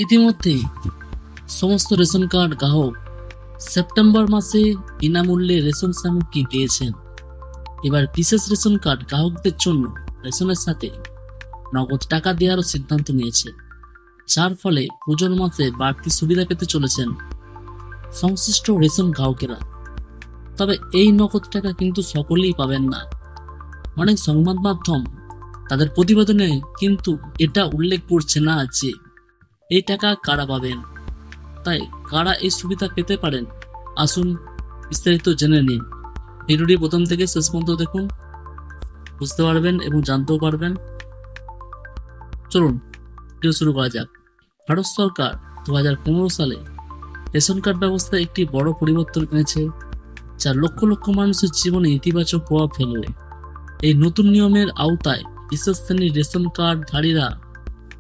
ইতিমধ্যেই সমস্ত ration card গ্রাহক সেপ্টেম্বর মাসে বিনামূল্যে রেশন সামগ্রী পেয়েছেন। এবার বিশেষ রেশন কার্ড গ্রাহকদের জন্য রেশনের সাথে নগদ টাকা দেওয়ারও সিদ্ধান্ত নিয়েছে, যার ফলে পুজোর মাসে বাড়তি সুবিধা পেতে চলেছেন সংশ্লিষ্ট রেশন গ্রাহকেরা। তবে এই নগদ টাকা কিন্তু সকলেই পাবেন না। অনেক সংবাদ মাধ্যম তাদের প্রতিবেদনে কিন্তু এটা উল্লেখ করছে না যে এই টাকা কারা পাবেন। তাই কারা এই সুবিধা পেতে পারেন, আসুন বিস্তারিত জেনে নিন। ভিডিওটি প্রথম থেকে শেষ পর্যন্ত দেখুন, বুঝতে পারবেন এবং জানতেও পারবেন। চলুন ভিডিও শুরু করা যাক। ভারত সরকার 2015 সালে রেশন কার্ড ব্যবস্থায় একটি বড় পরিবর্তন এনেছে, যা লক্ষ লক্ষ মানুষের জীবনে ইতিবাচক প্রভাব ফেলবে। এই নতুন নিয়মের আওতায় বিশেষ শ্রেণীর রেশন কার্ডধারীরা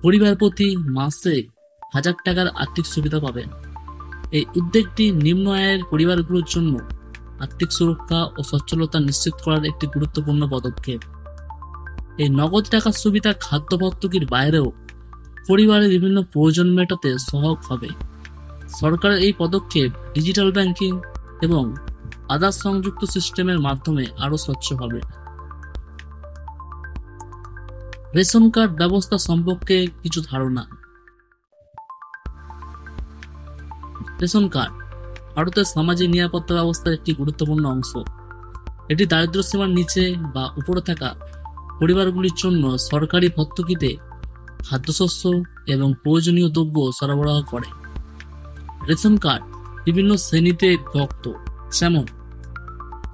পরিবার প্রতি মাসে 1000 টাকার আর্থিক সুবিধা পাবেন। এই উদ্যোগটি নিম্ন আয়ের পরিবারগুলোর জন্য আর্থিক সুরক্ষা ও সচ্ছলতা নিশ্চিত করার একটি গুরুত্বপূর্ণ পদক্ষেপ। এই নগদ টাকার সুবিধা খাদ্য ভর্তুকির বাইরেও পরিবারের বিভিন্ন প্রয়োজন মেটাতে সহায়ক হবে। সরকারের এই পদক্ষেপ ডিজিটাল ব্যাংকিং এবং আধার সংযুক্ত সিস্টেমের মাধ্যমে আরও স্বচ্ছ হবে। রেশন কার্ড ব্যবস্থা সম্পর্কে কিছু ধারণা। রেশন কার্ড ভারতের সামাজিক নিরাপত্তা ব্যবস্থার একটি গুরুত্বপূর্ণ অংশ। এটি দারিদ্র্য সীমার নিচে বা উপরে থাকা পরিবারগুলির জন্য সরকারি ভর্তুকিতে খাদ্যশস্য এবং প্রয়োজনীয় দ্রব্য সরবরাহ করে। রেশন কার্ড বিভিন্ন শ্রেণীতে বিভক্ত, যেমন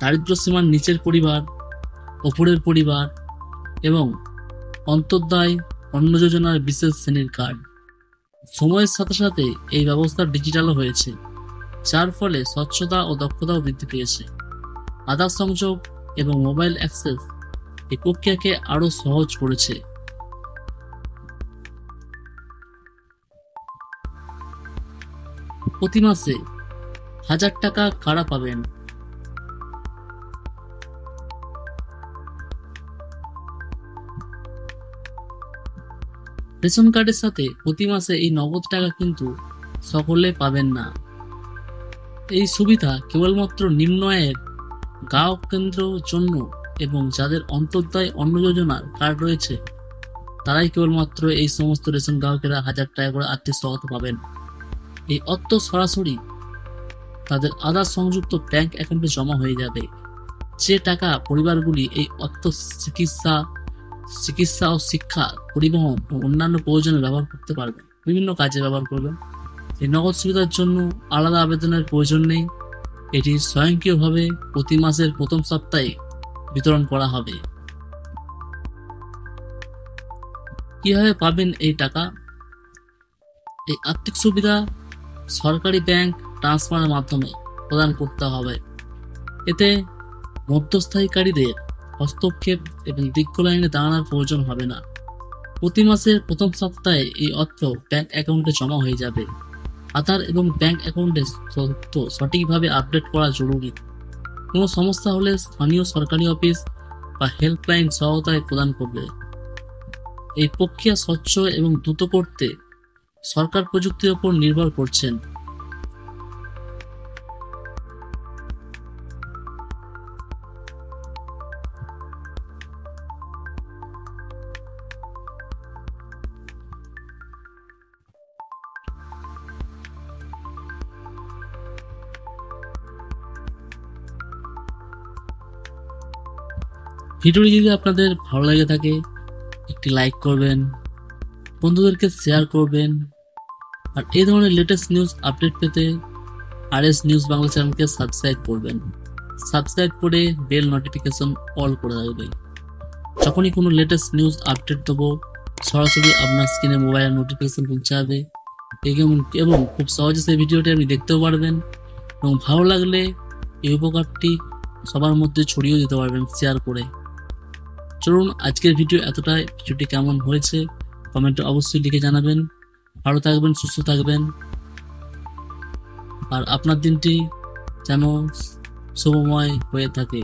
দারিদ্র্য সীমার নিচের পরিবার, ওপরের পরিবার এবং অন্তর্দায় অন্ন যোজনার বিশেষ শ্রেণীর কার্ড। সময়ের সাথে সাথে এই ব্যবস্থা ডিজিটালও হয়েছে, যার ফলে স্বচ্ছতা ও দক্ষতাও বৃদ্ধি পেয়েছে। আধার সংযোগ এবং মোবাইল অ্যাক্সেস এই প্রক্রিয়াকে আরও সহজ করেছে। প্রতি মাসে 1000 টাকা কারা পাবেন? রেশন কার্ডের সাথে প্রতি মাসে এই নগদ টাকা কিন্তু সকলে পাবেন না। এই সুবিধা কেবলমাত্র নিম্ন আয়ের গ্রাহক কেন্দ্রের জন্য এবং যাদের অন্তর্দায় অন্ন যোজনার কার্ড রয়েছে তারাই কেবলমাত্র এই সমস্ত রেশন গ্রাহকেরা 1000 টাকা করে আর্থিক সহায়তা পাবেন। এই অর্থ সরাসরি তাদের আধার সংযুক্ত ব্যাংক অ্যাকাউন্টে জমা হয়ে যাবে। যে টাকা পরিবারগুলি এই অর্থ চিকিৎসা ও শিক্ষা, পরিবহন ও অন্যান্য প্রয়োজনে ব্যবহার করতে পারবেন, বিভিন্ন কাজে ব্যবহার করবেন। এই নগদ সুবিধার জন্য আলাদা আবেদনের প্রয়োজন নেই। এটি স্বয়ংক্রিয়ভাবে প্রতি মাসের প্রথম সপ্তাহে বিতরণ করা হবে। কিভাবে পাবেন এই টাকা? এই আর্থিক সুবিধা সরকারি ব্যাংক ট্রান্সফারের মাধ্যমে প্রদান করতে হবে। এতে মধ্যস্থায়ীকারীদের হস্তক্ষেপ এবং দীর্ঘ লাইনে দাঁড়ানোর প্রয়োজন হবে না। প্রতি মাসের প্রথম সপ্তাহে এই অর্থ ব্যাংক অ্যাকাউন্টে জমা হয়ে যাবে। আধার এবং ব্যাংক অ্যাকাউন্টের তথ্য সঠিকভাবে আপডেট করা জরুরি। কোনো সমস্যা হলে স্থানীয় সরকারি অফিস বা হেল্পলাইন সহায়তায় প্রদান করবে। এই প্রক্রিয়া স্বচ্ছ এবং দ্রুত করতে সরকার প্রযুক্তির উপর নির্ভর করছেন। ভিডিওটি যদি আপনাদের ভালো লেগে থাকে একটি লাইক করবেন, বন্ধুদেরকে শেয়ার করবেন, আর এই ধরনের লেটেস্ট নিউজ আপডেট পেতে RS নিউজ বাংলা চ্যানেলকে সাবস্ক্রাইব করবেন। সাবস্ক্রাইব করে বেল নোটিফিকেশন অল করে রাখবেন। যখনই কোনো লেটেস্ট নিউজ আপডেট দেবো সরাসরি আপনার স্ক্রিনে মোবাইলের নোটিফিকেশন পৌঁছাবে এবং খুব সহজে সেই ভিডিওটি আপনি দেখতেও পারবেন এবং ভালো লাগলে এই উপকারটি সবার মধ্যে ছড়িয়ে দিতে পারবেন শেয়ার করে। চলুন আজকের ভিডিও এতটাই। ভিডিওটি কেমন হয়েছে কমেন্টে অবশ্যই লিখে জানাবেন। ভালো থাকবেন, সুস্থ থাকবেন, আর আপনার দিনটি যেন শুভময় হয়ে থাকে।